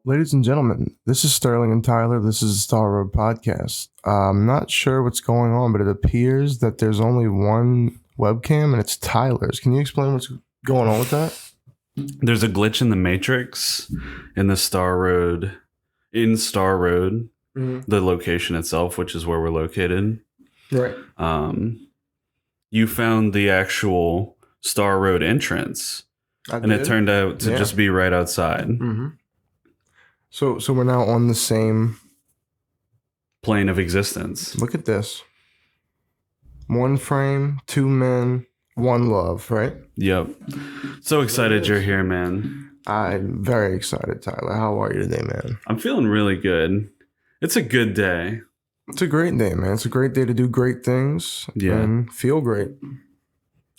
Ladies and gentlemen, this is Sterling and Tyler. This is the Star Road Podcast. I'm not sure what's going on, but it appears that there's only one webcam and it's Tyler's. Can you explain what's going on with that? There's a glitch in the Matrix in the Star Road, the location itself, which is where we're located. Right. You found the actual Star Road entrance, and it turned out to just be right outside. Mm-hmm. So we're now on the same plane of existence. Look at this. One frame, two men, one love, right? Yep. So excited you're here, man. I'm very excited, Tyler. How are you today, man? I'm feeling really good. It's a good day. It's a great day, man. It's a great day to do great things and feel great.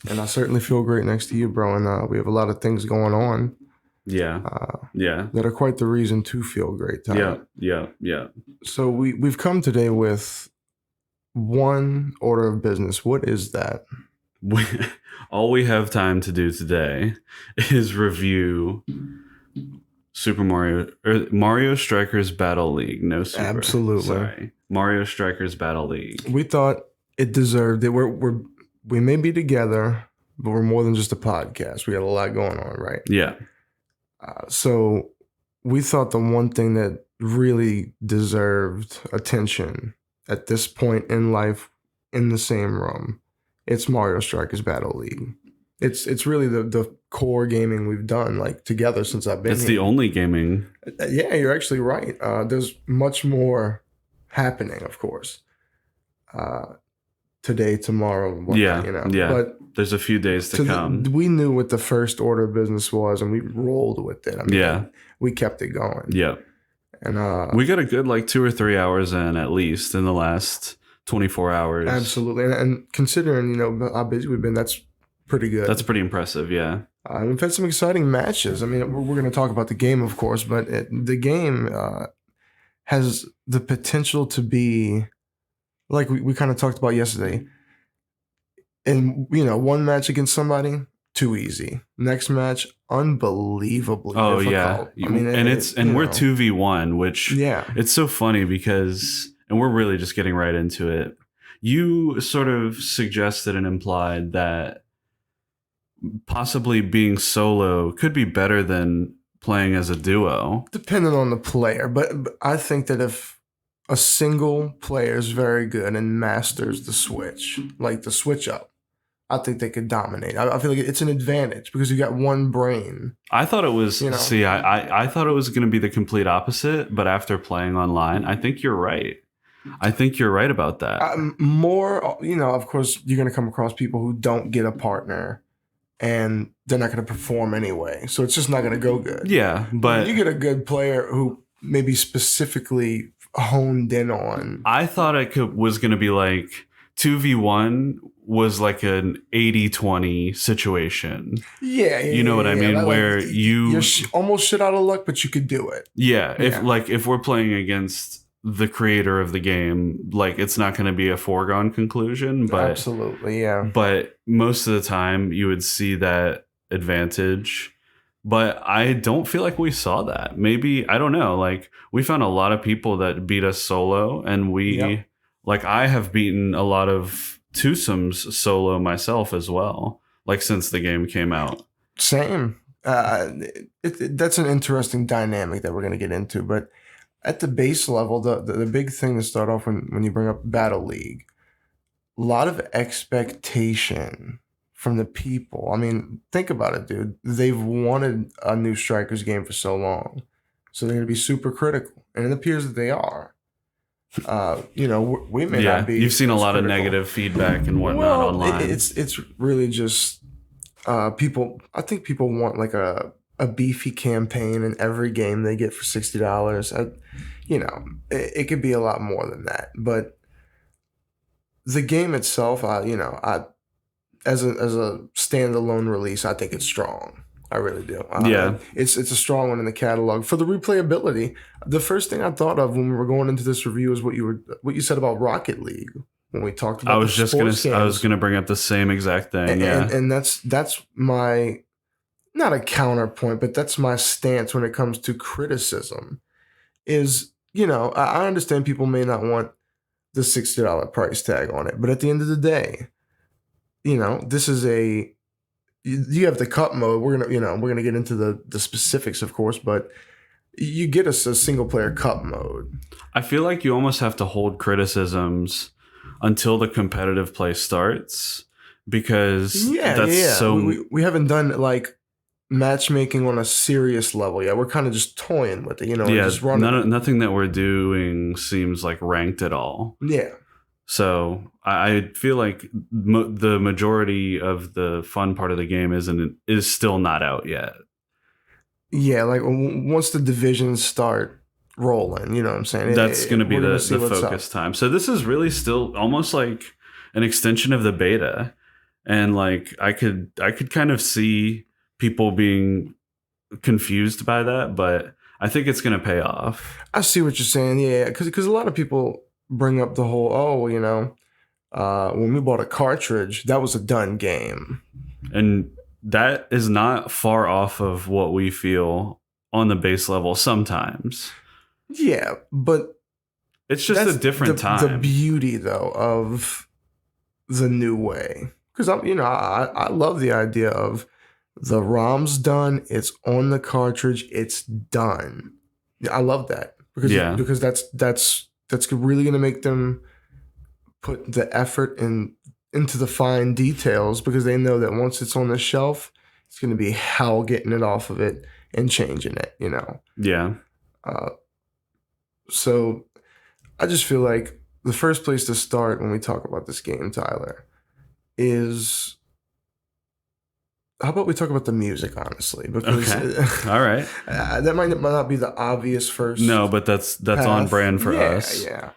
And I certainly feel great next to you, bro. And we have a lot of things going on. Yeah. That are quite the reason to feel great, Tyler. Yeah. So we've come today with one order of business. What is that? All we have time to do today is review Super Mario Strikers Battle League. No Super. Absolutely. Sorry. Mario Strikers Battle League. We thought it deserved it. We may be together, but we're more than just a podcast. We got a lot going on, right? Yeah. So we thought the one thing that really deserved attention at this point in life in the same room, it's Mario Strikers Battle League. It's really the core gaming we've done like together since I've been here. It's the only gaming. Yeah, you're actually right. There's much more happening, of course. Today, tomorrow, whatnot, Yeah. But there's a few days to come. We knew what the first order of business was, and we rolled with it. I mean, we kept it going. Yeah, and we got a good 2 or 3 hours in at least in the last 24 hours. Absolutely, and considering how busy we've been, that's pretty good. That's pretty impressive. Yeah, we've had some exciting matches. I mean, we're going to talk about the game, of course, but the game has the potential to be. Like we kind of talked about yesterday, and one match against somebody too easy. Next match, unbelievably difficult. Yeah, I mean, and we're 2v1, which it's so funny because, and we're really just getting right into it. You sort of suggested and implied that possibly being solo could be better than playing as a duo, depending on the player. But I think that if a single player is very good and masters the switch, like the switch up, I think they could dominate. I feel like it's an advantage because you got one brain. I thought it was, I thought it was going to be the complete opposite, but after playing online, I think you're right. I think you're right about that. Of course, you're going to come across people who don't get a partner and they're not going to perform anyway. So it's just not going to go good. Yeah, but you get a good player who maybe specifically honed in on. I thought was going to be like 2v1 was like an 80-20 situation. Yeah. You know what I mean? Where you're almost shit out of luck, but you could do it. Yeah. If we're playing against the creator of the game, it's not going to be a foregone conclusion. But absolutely, yeah. But most of the time you would see that advantage. But I don't feel like we saw that. Maybe, I don't know. We found a lot of people that beat us solo, and I have beaten a lot of twosomes solo myself as well, since the game came out. Same. That's an interesting dynamic that we're going to get into. But at the base level, the big thing to start off when you bring up Battle League, a lot of expectation from the people. I mean, think about it, dude. They've wanted a new Strikers game for so long. So they're going to be super critical. And it appears that they are. We may not be. You've seen a lot of negative feedback and whatnot online. It's really just people. I think people want a beefy campaign in every game they get for $60. It could be a lot more than that. But the game itself, as a standalone release, I think it's strong. I really do. It's a strong one in the catalog. For the replayability, the first thing I thought of when we were going into this review is what you said about Rocket League when we talked about. I was gonna bring up the same exact thing. And that's my not a counterpoint, but that's my stance when it comes to criticism. Is I understand people may not want the $60 price tag on it, but at the end of the day, this is you have the cup mode. We're gonna get into the specifics, of course, but you get a single player cup mode. I feel like you almost have to hold criticisms until the competitive play starts, because Yeah. We haven't done like matchmaking on a serious level yet. We're kind of just toying with it, just running. Nothing that we're doing seems like ranked at all. Yeah. So I feel like the majority of the fun part of the game is still not out yet. Yeah, like once the divisions start rolling, you know what I'm saying? That's going to be the focus up. time. So this is really still almost like an extension of the beta. And like I could kind of see people being confused by that, but I think it's going to pay off. I see what you're saying. Yeah, because a lot of people bring up the whole, when we bought a cartridge, that was a done game. And that is not far off of what we feel on the base level sometimes. Yeah, but it's just a different time. The beauty, though, of the new way. Because I love the idea of the ROM's done, it's on the cartridge, it's done. I love that. Because that's really going to make them put the effort into the fine details, because they know that once it's on the shelf, it's going to be hell getting it off of it and changing it, Yeah. So I just feel like the first place to start when we talk about this game, Tyler, is how about we talk about the music, honestly? Because all right, that might not be the obvious first. No, but that's path. On brand for us. Yeah.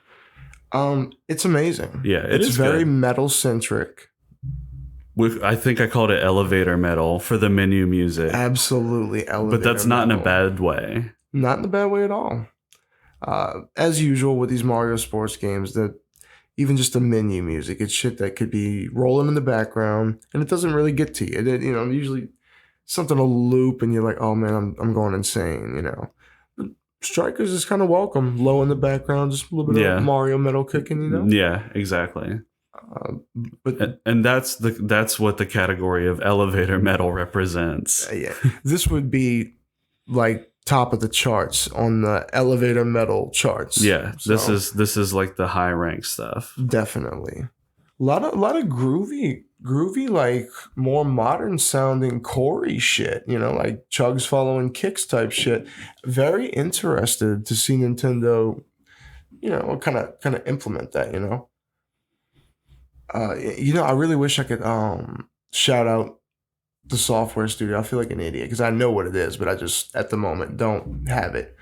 It's amazing. Yeah, it's very metal centric. I think I called it elevator metal for the menu music. Absolutely elevator. But that's not in a bad way. Not in a bad way at all. As usual with these Mario sports games, that even just the menu music, it's shit that could be rolling in the background and it doesn't really get to you. Usually something will loop and you're like, oh man, I'm going insane, But Strikers is kind of welcome, low in the background, just a little bit of Mario metal kicking, Yeah, exactly. And that's what the category of elevator metal represents. Yeah, this would be like top of the charts on the elevator metal charts. Yeah, so, this is like the high rank stuff. Definitely, a lot of groovy, like more modern sounding chorey shit. Like chugs following kicks type shit. Very interested to see Nintendo, kind of implement that. I really wish I could shout out the software studio. I feel like an idiot because I know what it is, but I just at the moment don't have it.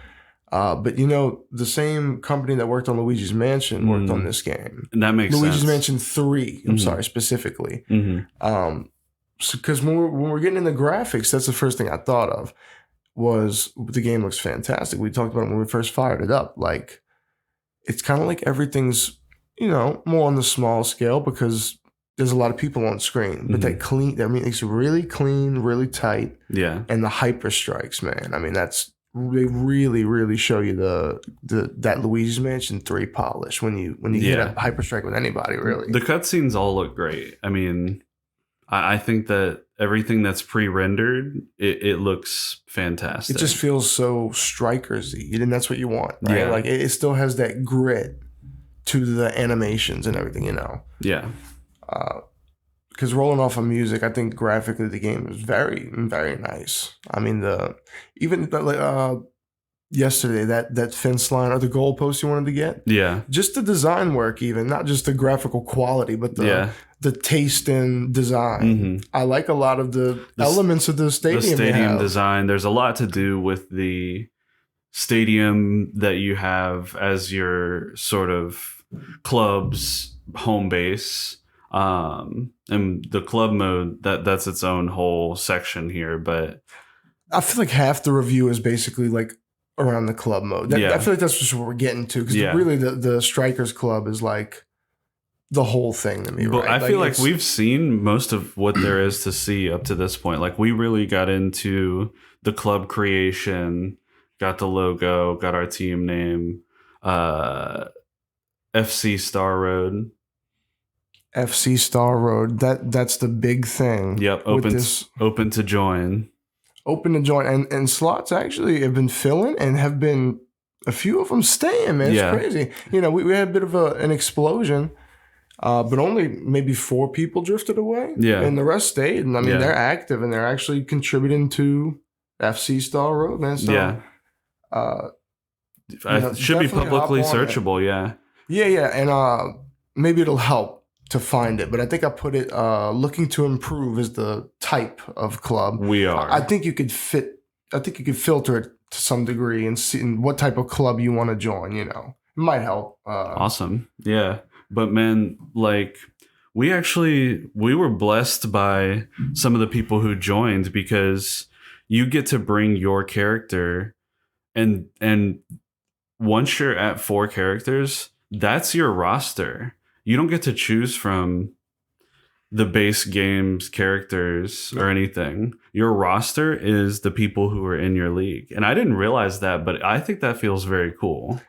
But the same company that worked on Luigi's Mansion worked on this game. And that makes Luigi's sense. Mansion 3. I'm sorry, specifically. Mm-hmm. Because when we're getting into graphics, that's the first thing I thought of. Was the game looks fantastic. We talked about it when we first fired it up. Like, it's kind of like everything's more on the small scale because there's a lot of people on screen, but it's really clean, really tight. Yeah. And the hyper strikes, man. I mean, they really, really show you that Luigi's Mansion 3 polish when you get a hyper strike with anybody, really. The cutscenes all look great. I mean, I think that everything that's pre-rendered, it looks fantastic. It just feels so Strikers-y, and that's what you want, right? Yeah. Like it still has that grit to the animations and everything, Yeah. Because rolling off of music, I think graphically the game is very, very nice. I mean, yesterday that fence line or the goalpost you wanted to get, just the design work, even not just the graphical quality, but the taste and design. Mm-hmm. I like a lot of the elements of the stadium. The stadium design. There's a lot to do with the stadium that you have as your sort of club's home base. And the club mode, that's its own whole section here, but I feel like half the review is basically like around the club mode. I feel like that's just what we're getting to, because really the Strikers Club is like the whole thing to me, But right? I feel like it's, we've seen most of what there is to see up to this point. Like we really got into the club creation, got the logo, got our team name, uh, FC Star Road. FC Star Road. That's the big thing. Yep, with this open to join. open to join, and slots actually have been filling and have been a few of them staying. Man, it's Yeah. crazy. We had a bit of an explosion. But only maybe 4 people drifted away. Yeah. And the rest stayed. And I mean, Yeah. they're active and they're actually contributing to FC Star Road, man. So, Yeah. It should be definitely publicly hop on it. searchable. Yeah. Yeah. And maybe it'll help to find it. But I think I put it looking to improve is the type of club. We are. I think you could filter it to some degree and see what type of club you want to join, It might help. Awesome. Yeah. But man, like we were blessed by some of the people who joined because you get to bring your character and once you're at 4 characters, that's your roster. You don't get to choose from the base game's characters or anything. Your roster is the people who are in your league. And I didn't realize that, but I think that feels very cool.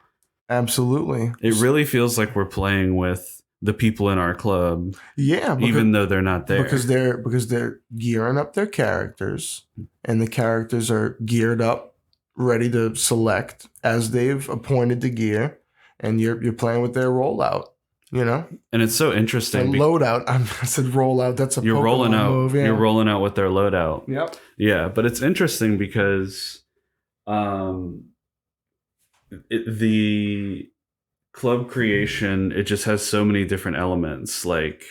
Absolutely. It really feels like we're playing with the people in our club. Yeah, even though they're not there. Because they're gearing up their characters, and the characters are geared up, ready to select as they've appointed the gear, and you're playing with their rollout, And it's so interesting. Loadout. I said rollout. That's a you're Pokemon rolling out. move, yeah. You're rolling out with their loadout. Yep. Yeah, but it's interesting because the club creation, it just has so many different elements. Like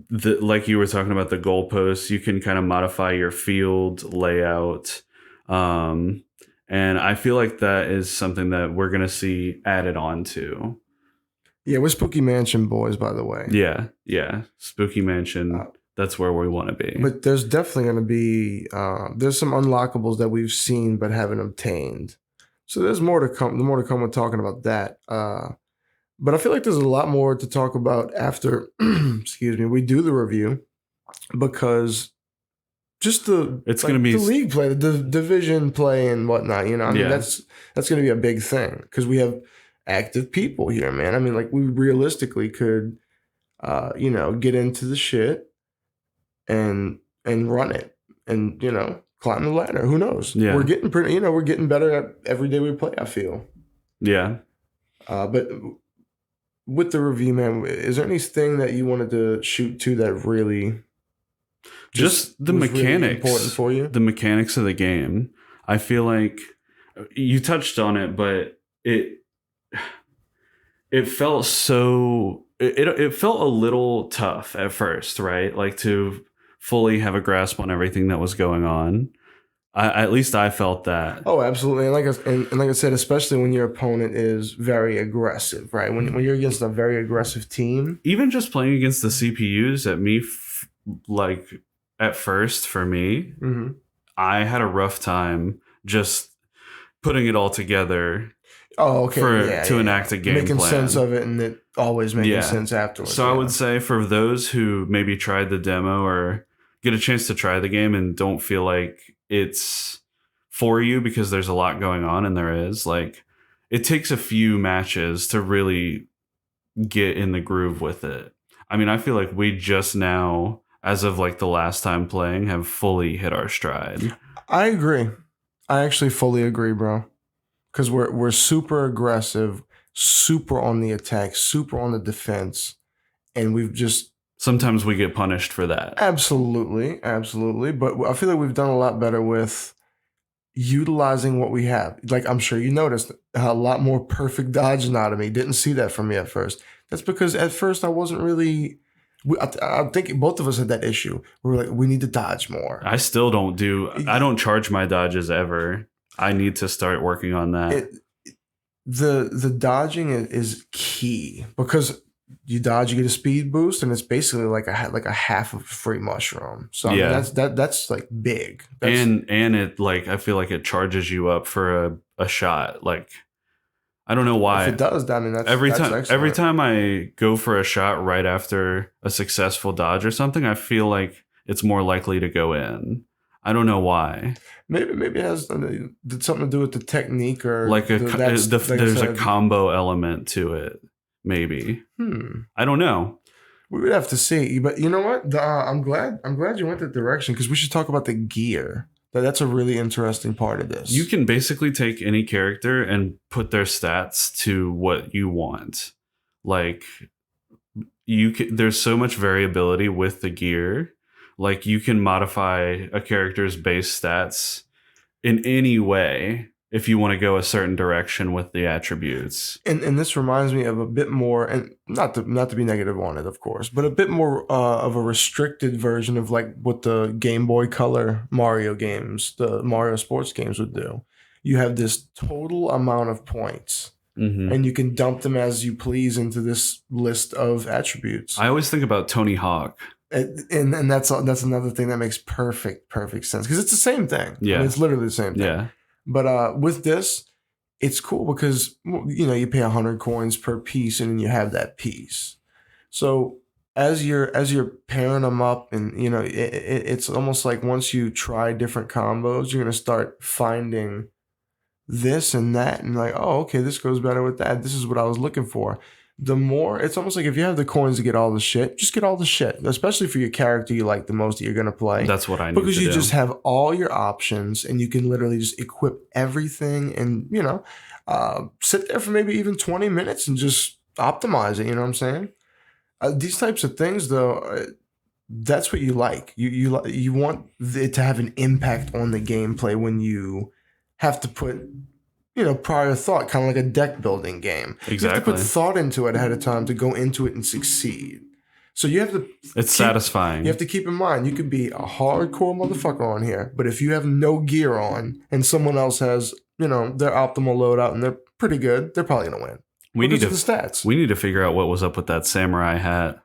you were talking about the goalposts, you can kind of modify your field layout. And I feel like that is something that we're going to see added on to. Yeah, we're Spooky Mansion boys, by the way. Yeah. Spooky Mansion. That's where we want to be. But there's definitely going to be, there's some unlockables that we've seen but haven't obtained. So there's more to come. The more to come with talking about that. But I feel like there's a lot more to talk about after, excuse me, we do the review, because just it's going to be the league play, the division play and whatnot. I mean, that's going to be a big thing because we have active people here, man. I mean, like we realistically could, get into the shit and run it and climb the ladder. Who knows? Yeah. We're getting we're getting better at every day we play, I feel. Yeah. But with the review, man, is there anything that you wanted to shoot to that really just the mechanics really important for you? The mechanics of the game. I feel like you touched on it, but it felt so it felt a little tough at first, right? Like to fully have a grasp on everything that was going on. At least I felt that. Oh, absolutely. And like I said, especially when your opponent is very aggressive, right? When you're against a very aggressive team. Even just playing against the CPUs at first for me, mm-hmm. I had a rough time just putting it all together. Oh, okay. To enact a game making plan. sense of it, and it always making sense afterwards. So I would say for those who maybe tried the demo or get a chance to try the game and don't feel like it's for you because there's a lot going on, and there is, like, it takes a few matches to really get in the groove with it. I mean, I feel like we just now, as of like the last time playing, have fully hit our stride. I agree. I actually fully agree, bro. Because we're super aggressive, super on the attack, super on the defense, and we've just sometimes we get punished for that. Absolutely. But I feel like we've done a lot better with utilizing what we have. Like, I'm sure you noticed a lot more perfect dodging out of me. Didn't see that from me at first. That's because at first I wasn't really. I think both of us had that issue. We were like, we need to dodge more. I still don't do. I don't charge my dodges ever. I need to start working on that. The dodging is key because you dodge, you get a speed boost, and it's basically like a half of a free mushroom. So yeah, I mean, that's like big. And it, like, I feel like it charges you up for a shot. Like, I don't know If it why. does, I mean Every that's time, every excellent. time I go for a shot right after a successful dodge or something, I feel like it's more likely to go in. I don't know why. Maybe it has did something to do with the technique or Like that's like I there's a said. combo element to it. Maybe Hmm. I don't know. We would have to see, but you know what? I'm glad you went that direction because we should talk about the gear. That's a really interesting part of You this. can basically take any character and put their stats to what you want. Like there's so much variability with the gear. Like you can modify a character's base stats in any way if you want to go a certain direction with the attributes. And this reminds me of a bit more, and not to be negative on it, of course, but a bit more of a restricted version of like what the Game Boy Color Mario games, the Mario sports games would do. You have this total amount of points, Hmm. and you can dump them as you please into this list of attributes. I always think about Tony Hawk. And that's another thing that makes perfect sense because it's the same thing. I mean, Yeah. it's literally the same thing. Yeah. But with this, it's cool because you pay 100 coins per piece, and then you have that piece. So as you're pairing them up, and it's almost like once you try different combos, you're gonna start finding this and that, and like, oh, okay, this goes better with that. This is what I was looking for. The more, it's almost like if you have the coins to get all the shit, just get all the shit, especially for your character you like the most that you're gonna play. That's what I need Because to you do. just have all your options, and you can literally just equip everything, and sit there for maybe even 20 minutes and just optimize it. You know what I'm saying? These types of things, though, that's what you like. You want it to have an impact on the gameplay when you have to put prior thought, kind of like a deck building game. You have to put Exactly. thought into it ahead of time to go into it and succeed. So you have to. It's satisfying. You have to keep in mind you could be a hardcore motherfucker on here, but if you have no gear on and someone else has their optimal loadout and they're pretty good, they're probably gonna win. We need Because to of the stats. we need to figure out what was up with that samurai hat.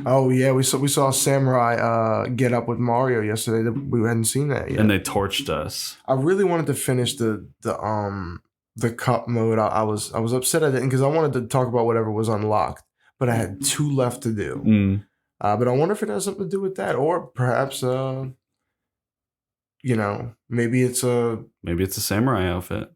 Oh yeah, we saw Samurai get up with Mario yesterday. We hadn't seen that yet. And they torched us. I really wanted to finish the cup mode. I was upset I didn't because I wanted to talk about whatever was unlocked, but I had 2 left to do. Mm. But I wonder if it has something to do with that, or perhaps maybe it's Maybe it's a samurai outfit.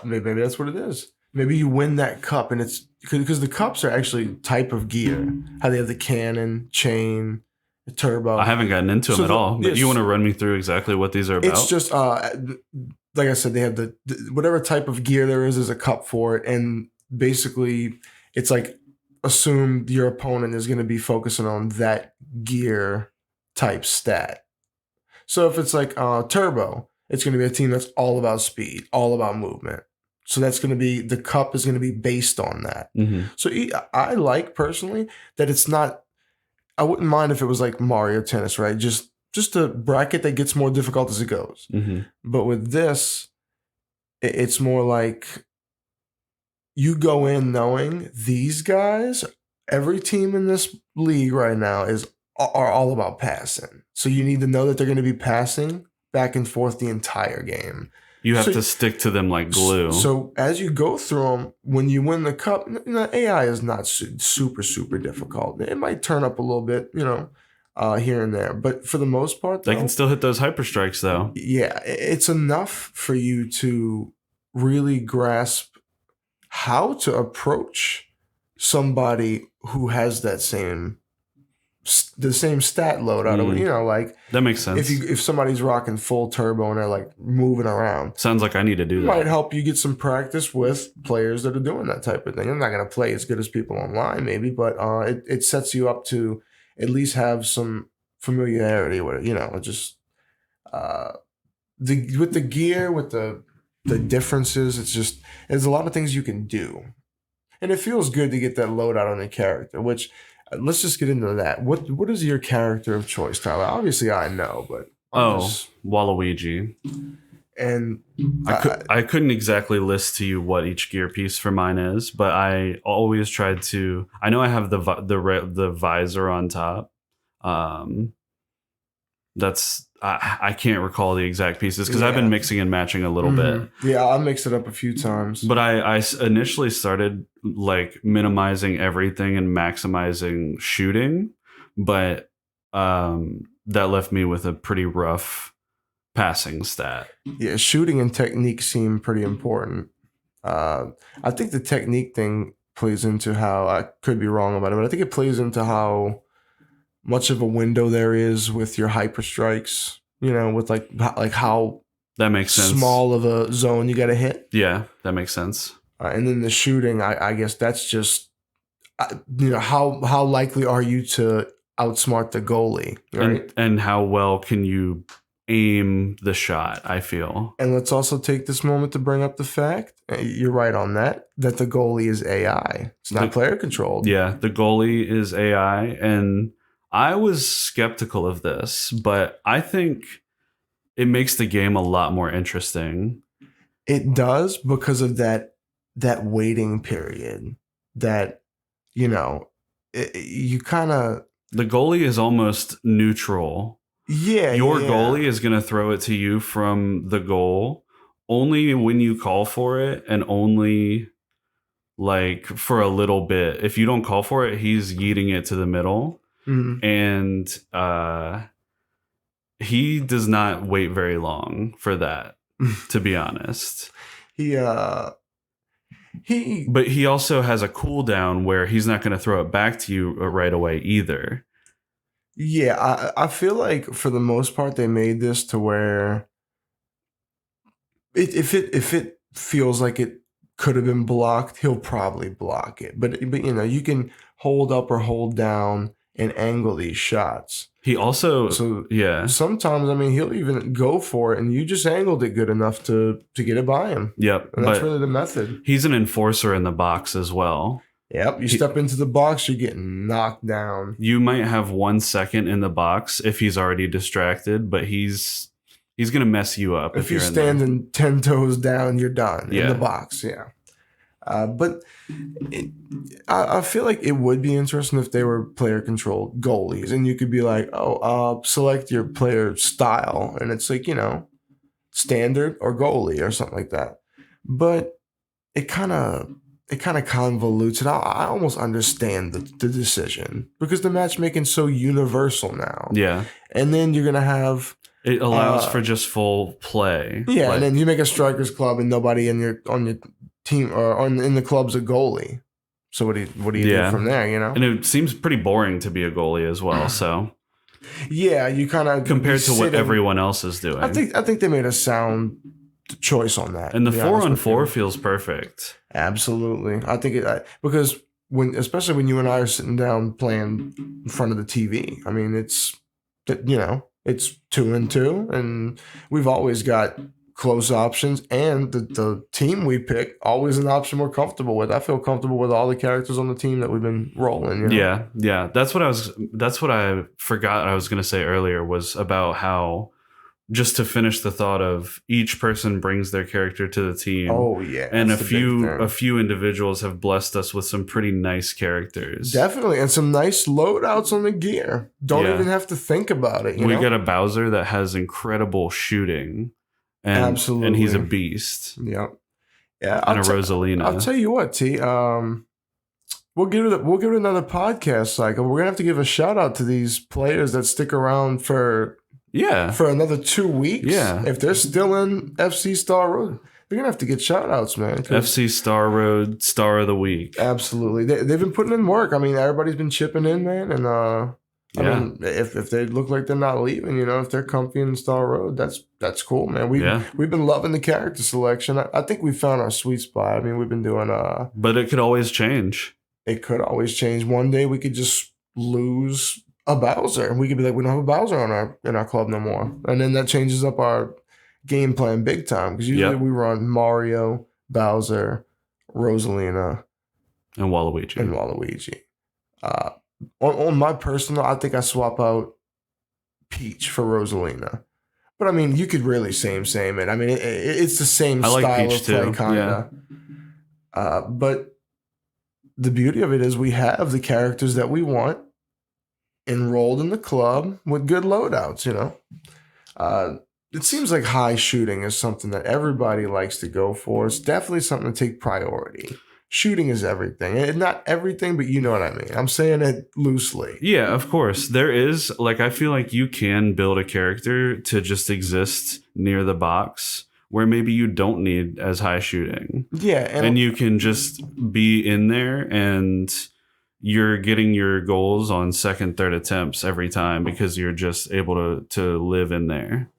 maybe that's what it is. Maybe you win that cup, and it's because the cups are actually type of gear. How they have the cannon, chain, the turbo. I haven't gotten into them So at all. But yes. you want to run me through exactly what these are about? It's just like I said, they have the whatever type of gear there is a cup for it, and basically it's like assume your opponent is going to be focusing on that gear type stat. So if it's like turbo, it's going to be a team that's all about speed, all about movement. So that's going to be the cup is going to be based on that. Mhm. So I like personally that it's not. I wouldn't mind if it was like Mario Tennis, right? Just a bracket that gets more difficult as it goes. Mhm. But with this, it's more like you go in knowing these guys, every team in this league right now are all about passing. So you need to know that they're going to be passing back and forth the entire game. You have So- to stick to them like glue. So as you go through them, when you win the cup, AI is not super difficult. It might turn up a little bit, here and there, but for the most part, They though, can still hit those hyper strikes though. yeah, it's enough for you to really grasp how to approach somebody who has the same stat loadout. Like That makes sense. if somebody's rocking full turbo and they're like moving around. Sounds like I need to do It that. might help you get some practice with players that are doing that type of thing. I'm not going to play as good as people online, maybe, but it sets you up to at least have some familiarity with it. It just with the gear, with the differences, there's a lot of things you can do, and it feels good to get that loadout on the character. Which let's just get into that. What is your character of choice, Tyler? Obviously, I know, but Waluigi. And I couldn't exactly list to you what each gear piece for mine is, but I always tried to. I know I have the visor on top. I can't recall the exact pieces because I've Yeah. been mixing and matching a little bit. Yeah, I mixed it up a few times. But I initially started like minimizing everything and maximizing shooting, but that left me with a pretty rough passing stat. Yeah, shooting and technique seem pretty important. I think the technique thing plays into how, I could be wrong about it, but I think it plays into how much of a window there is with your hyper strikes. You know, with like how That makes sense. small of a zone you got to hit. Yeah, that makes sense. And then the shooting, I guess that's just, how likely are you to outsmart the goalie, right? And how well can you aim the shot, I feel. And let's also take this moment to bring up the fact, you're right on that the goalie is AI. It's not player controlled. Yeah, the goalie is AI, and I was skeptical of this, but I think it makes the game a lot more interesting. It does, because of that waiting period that, you kind of... The goalie is almost neutral. Yeah. Your goalie is going to throw it to you from the goal only when you call for it, and only like for a little bit. If you don't call for it, he's yeeting it to the middle. Mm-hmm. And he does not wait very long for that, to be honest. But he also has a cooldown where he's not going to throw it back to you right away either. Yeah, I feel like for the most part they made this to where if it feels like it could have been blocked, he'll probably block it. But you can hold up or hold down and angle these shots. He also, yeah. Sometimes, he'll even go for it, and you just angled it good enough to get it by him. Yep. And that's really the method. He's an enforcer in the box as well. Yep. You step into the box, you're getting knocked down. You might have 1 second in the box if he's already distracted, but he's going to mess you up. If you're standing 10 toes down, you're done in the box. Yeah. But I feel like it would be interesting if they were player controlled goalies, and you could be like, select your player style, and it's like, standard or goalie or something like that. But it kind of convolutes it. I almost understand the decision, because the matchmaking's so universal now. Yeah. And then you're gonna have, it allows for just full play. Yeah, and then you make a strikers club, and nobody on your team or in the club's a goalie. So what do you do from there? And it seems pretty boring to be a goalie as well. So yeah, you kind of compared to what everyone else is doing. I think they made a sound choice on that. And the 4-on-4 feels perfect. Absolutely, I think because especially when you and I are sitting down playing in front of the TV. It's 2-2, and we've always got close options, and the team we pick always an option we're comfortable with. I feel comfortable with all the characters on the team that we've been rolling. Yeah. That's what I forgot I was going to say earlier, was about how, just to finish the thought of, each person brings their character to the team. Oh yeah, and a few individuals have blessed us with some pretty nice characters. Definitely, and some nice loadouts on the gear. Don't even have to think about it. We got a Bowser that has incredible shooting. Absolutely, and he's a beast. Yep. Yeah, and a Rosalina. I'll tell you what, T. We'll give it another podcast cycle. We're gonna have to give a shout out to these players that stick around for another 2 weeks. Yeah, if they're still in FC Star Road, they're gonna have to get shout outs, man. FC Star Road Star of the Week. Absolutely, they've been putting in work. Everybody's been chipping in, man, and if they look like they're not leaving, if they're comfy in Star Road, that's cool, man. We've been loving the character selection. I think we found our sweet spot. We've been doing but it could always change. It could always change. One day we could just lose a Bowser, and we could be like, we don't have a Bowser in our club no more, and then that changes up our game plan big time, because usually we run Mario, Bowser, Rosalina, and Waluigi. On my personal, I think I swap out Peach for Rosalina. But you could really same it. It's the same style like Peach of play, too. kind of. Yeah. But the beauty of it is we have the characters that we want enrolled in the club with good loadouts. Uh, it seems like high shooting is something that everybody likes to go for. It's definitely something to take priority. Shooting is everything. And not everything, but you know what I mean. I'm saying it loosely. Yeah, of course. There is, like, I feel like you can build a character to just exist near the box where maybe you don't need as high shooting. Yeah, And you can just be in there and you're getting your goals on second, third attempts every time because you're just able to live in there.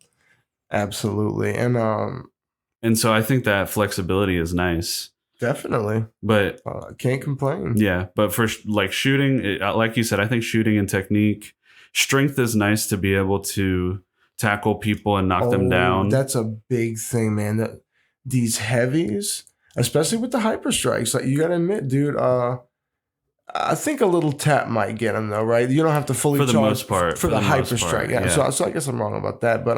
absolutely. And so I think that flexibility is nice. Definitely. But Can't complain. yeah, but for like shooting, like you said, I think shooting and technique, strength is nice to be able to tackle people and knock them down. That's a big thing, man. That these heavies, especially with the hyper strikes, like you gotta admit, dude. I think a little tap might get him though, right? You don't have to fully For the charge most part, for the hyper strike. Yeah. yeah. So I guess I'm wrong about that, but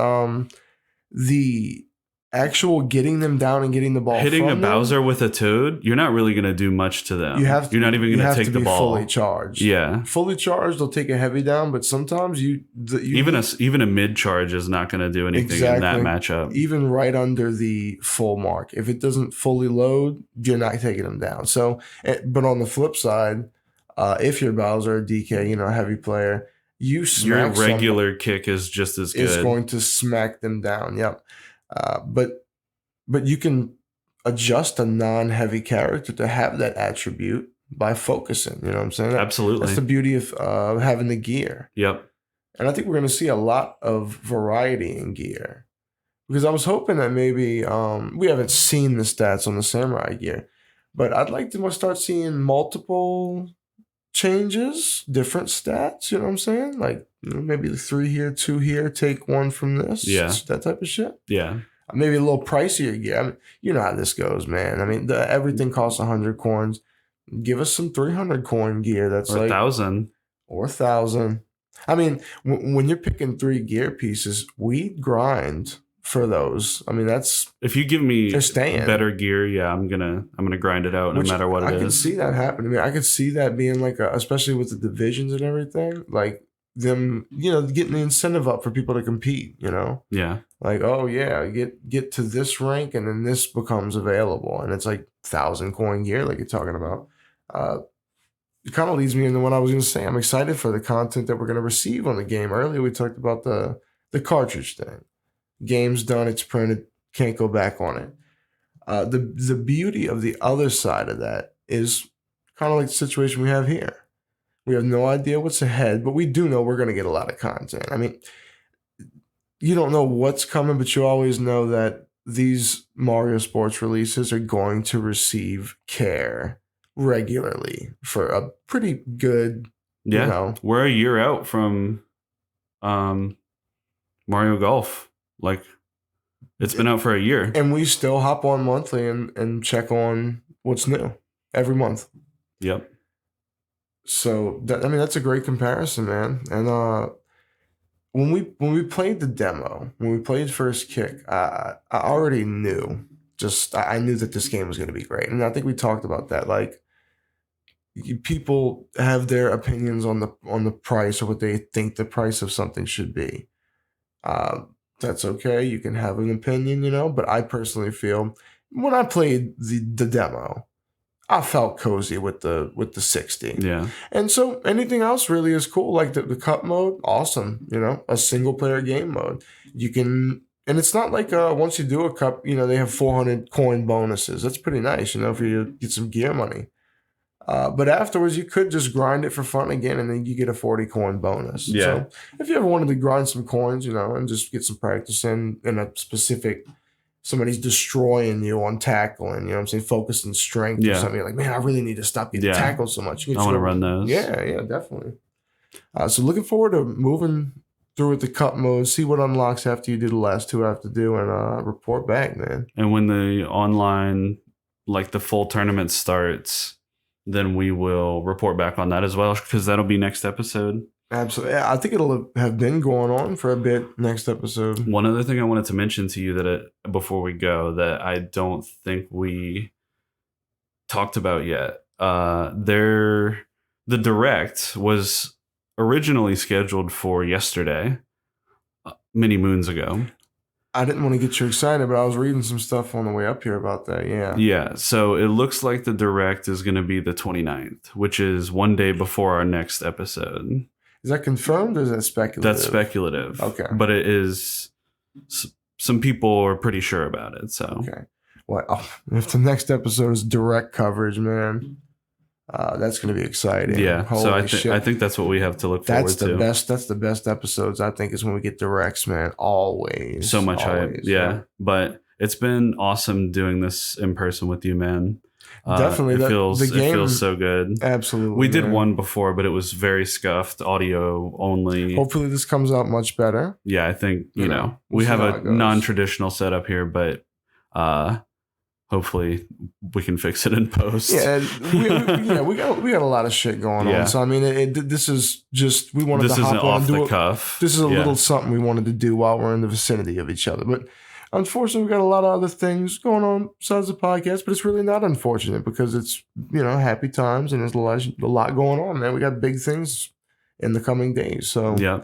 the actual getting them down and getting the ball Hitting a from Bowser them, with a Toad, you're not really going to do much to them. You're not even going to take the ball. Fully charged. Yeah, fully charged, they'll take a heavy down, but sometimes even a mid charge is not going to do anything in that matchup. Even right under the full mark, if it doesn't fully load, you're not taking them down. So, but on the flip side, if you're Bowser or DK, a heavy player, you smack your regular kick is just as good. It's going to smack them down. Yep. But you can adjust a non-heavy character to have that attribute by focusing. You know what I'm saying? Absolutely. That's the beauty of having the gear. Yep. And I think we're going to see a lot of variety in gear. Because I was hoping that maybe we haven't seen the stats on the Samurai gear, but I'd like to start seeing multiple changes, different stats. You know what I'm saying? Like maybe 3 here, 2 here, take 1 from this. Yeah. That type of shit. Yeah. Maybe a little pricier gear. I mean, you know how this goes, man. I mean, everything costs 100 coins. Give us some 300 coin gear. That's or like 1,000 or 1,000. I mean, when you're picking 3 gear pieces, we grind for those. I mean, that's if you give me better gear, yeah, I'm gonna grind it out no matter what it is. I can see that happening. I mean, I could see that being like, especially with the divisions and everything, like them, getting the incentive up for people to compete. Yeah. Like, oh yeah, get to this rank, and then this becomes available, and it's like 1,000 coin gear, like you're talking about. It kind of leads me into what I was going to say. I'm excited for the content that we're going to receive on the game. Earlier, we talked about the cartridge thing. Game's done, it's printed, can't go back on it. The beauty of the other side of that is kind of like the situation we have here. We have no idea what's ahead, but we do know we're going to get a lot of content. I mean, you don't know what's coming, but you always know that these Mario Sports releases are going to receive care regularly for a pretty good, we're a year out from Mario Golf. Like, it's been out for a year. And we still hop on monthly and check on what's new every month. Yep. So, that's a great comparison, man. And when we played the demo, when we played First Kick, I already knew. I knew that this game was going to be great. And I think we talked about that. Like, people have their opinions on the price or what they think the price of something should be. That's okay. You can have an opinion, but I personally feel when I played the demo, I felt cozy with the 60. Yeah. And so anything else really is cool. Like the cup mode, awesome. A single player game mode. You can, and it's not like once you do a cup, they have 400 coin bonuses. That's pretty nice, for you to get some gear money. But afterwards, you could just grind it for fun again, and then you get a 40 coin bonus. Yeah. So if you ever wanted to grind some coins, and just get some practice in a specific, somebody's destroying you on tackling, what I'm saying, focus and strength or something. You're like, man, I really need to stop getting tackled so much. I want to run those. Yeah, definitely. So looking forward to moving through with the cup mode, see what unlocks after you do the last 2 I have to do, and report back, man. And when the online, like the full tournament starts, then we will report back on that as well, because that'll be next episode. Absolutely. I think it'll have been going on for a bit next episode. One other thing I wanted to mention to you before we go that I don't think we talked about yet. The Direct was originally scheduled for yesterday, many moons ago. I didn't want to get you excited, but I was reading some stuff on the way up here about that. Yeah. Yeah. So it looks like the direct is going to be the 29th, which is one day before our next episode. Is that confirmed or is that speculative? That's speculative. Okay. But it is, some people are pretty sure about it. So, okay. Well, if the next episode is direct coverage, man, that's going to be exciting. Yeah. Holy So shit. I think that's what we have to look forward to. That's the best episodes, I think, is when we get directs, man. Always. So much hype. Always, Yeah. But it's been awesome doing this in person with you, man. Definitely. It feels so good. Absolutely. We did one before, but it was very scuffed, audio only. Hopefully this comes out much better. Yeah, I think, you know, we'll we see have how a it goes. non-traditional setup here, but hopefully we can fix it in post. Yeah, we got a lot of shit going on. So I mean, this is just we wanted to hop on and do cuff. This is a little something we wanted to do while we're in the vicinity of each other. But unfortunately, we got a lot of other things going on besides the podcast. But it's really not unfortunate because it's happy times and there's a lot going on, man. We got big things in the coming days. So yeah.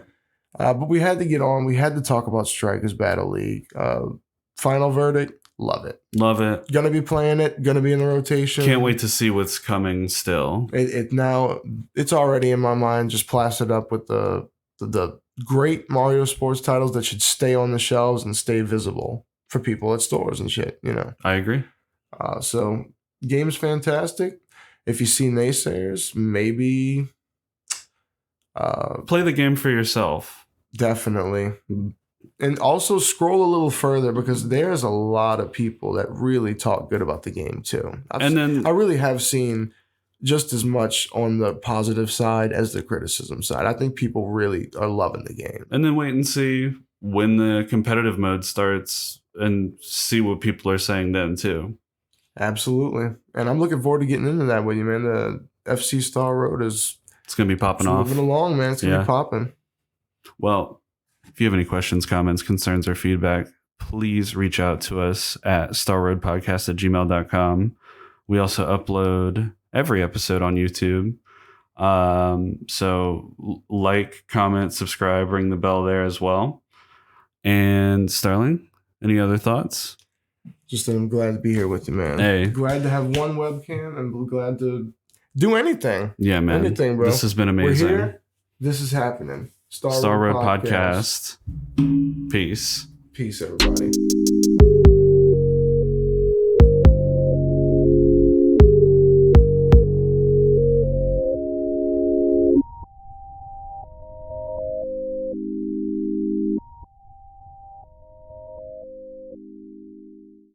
But we had to get on. We had to talk about Strikers Battle League. Final verdict. Love it. Love it. Gonna be playing it. Gonna be in the rotation. Can't wait to see what's coming still. It's already in my mind, just plastered up with the great Mario sports titles that should stay on the shelves and stay visible for people at stores and shit, I agree. So game's fantastic. If you see naysayers, maybe play the game for yourself. Definitely. And also scroll a little further because there's a lot of people that really talk good about the game too. I really have seen just as much on the positive side as the criticism side. I think people really are loving the game. And then wait and see when the competitive mode starts and see what people are saying then too. Absolutely. And I'm looking forward to getting into that with you, man. The FC Star Road it's going to be popping off. Moving along, man. It's going to be popping. Well, if you have any questions, comments, concerns, or feedback, please reach out to us at starroadpodcast@gmail.com. We also upload every episode on YouTube. So like, comment, subscribe, ring the bell there as well. And Starling, any other thoughts? Just that I'm glad to be here with you, man. Hey. Glad to have one webcam and glad to do anything. Yeah, man. Anything, bro. This has been amazing. We're here. This is happening. Star Road Podcast. Peace. Peace, everybody.